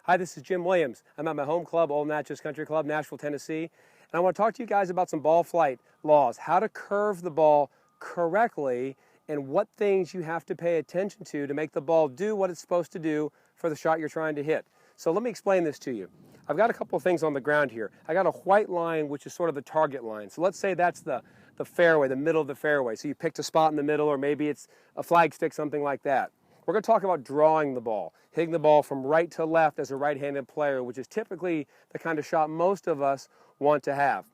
Hi, this is Jim Williams. I'm at my home club, Old Natchez Country Club, Nashville, Tennessee. And I want to talk to you guys about some ball flight laws, how to curve the ball correctly, and what things you have to pay attention to make the ball do what it's supposed to do for the shot you're trying to hit. So let me explain this to you. I've got a couple of things on the ground here. I got a white line, which is sort of the target line. So let's say that's the fairway, the middle of the fairway. So you picked a spot in the middle, or maybe it's a flag stick, something like that. We're going to talk about drawing the ball, hitting the ball from right to left as a right-handed player, which is typically the kind of shot most of us want to have.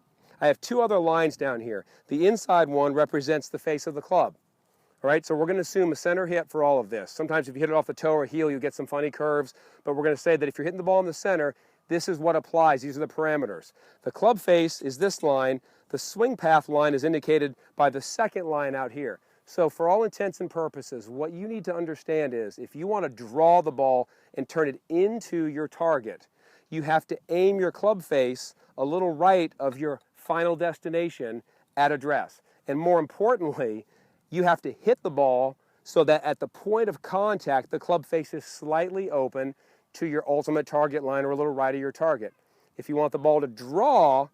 I have two other lines down here. The inside one represents the face of the club. All right, so we're going to assume a center hit for all of this. Sometimes if you hit it off the toe or heel, you get some funny curves, but we're going to say that if you're hitting the ball in the center, this is what applies. These are the parameters. The club face is this line. The swing path line is indicated by the second line out here. So for all intents and purposes, what you need to understand is if you want to draw the ball and turn it into your target, you have to aim your club face a little right of your final destination at address. And more importantly, you have to hit the ball so that at the point of contact, the club face is slightly open to your ultimate target line or a little right of your target. If you want the ball to draw,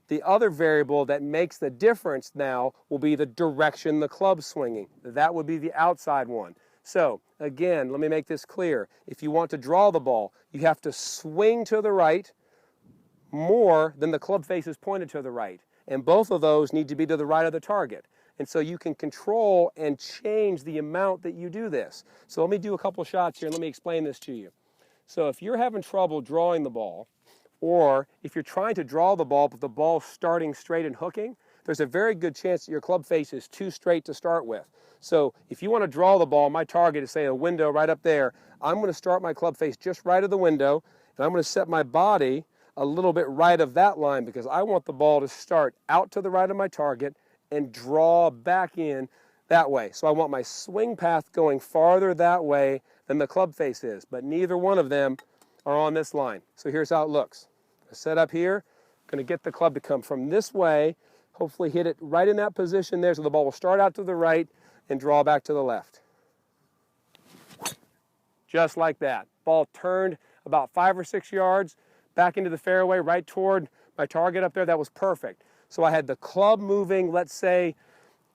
the other variable that makes the difference now will be the direction the club's swinging. That would be the outside one. So again, let me make this clear. If you want to draw the ball, you have to swing to the right more than the club face is pointed to the right. And both of those need to be to the right of the target. And so you can control and change the amount that you do this. So let me do a couple shots here and let me explain this to you. So if you're having trouble drawing the ball, or if you're trying to draw the ball but the ball's starting straight and hooking, there's a very good chance that your club face is too straight to start with. So if you want to draw the ball, my target is, say, a window right up there. I'm going to start my club face just right of the window, and I'm going to set my body a little bit right of that line because I want the ball to start out to the right of my target and draw back in that way. So I want my swing path going farther that way than the club face is, but neither one of them are on this line. So here's how it looks. I set up here, going to get the club to come from this way, hopefully hit it right in that position there so the ball will start out to the right and draw back to the left. Just like that. Ball turned about 5 or 6 yards back into the fairway right toward my target up there. That was perfect. So I had the club moving, let's say,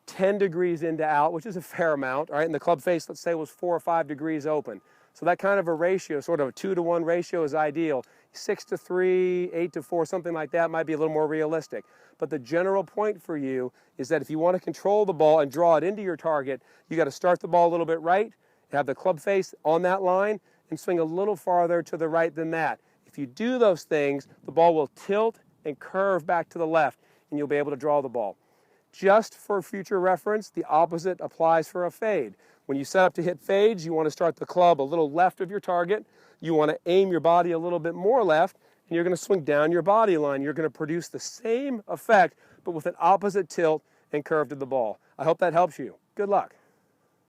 10 degrees into out, which is a fair amount, all right? And the club face, let's say, was 4 or 5 degrees open. So that kind of a ratio, sort of a 2-to-1 ratio, is ideal. 6-to-3, 8-to-4, something like that might be a little more realistic. But the general point for you is that if you want to control the ball and draw it into your target, you got to start the ball a little bit right, have the club face on that line, and swing a little farther to the right than that. If you do those things, the ball will tilt and curve back to the left, and you'll be able to draw the ball. Just for future reference, the opposite applies for a fade. When you set up to hit fades, you want to start the club a little left of your target. You want to aim your body a little bit more left, and you're going to swing down your body line. You're going to produce the same effect, but with an opposite tilt and curve to the ball. I hope that helps you. Good luck.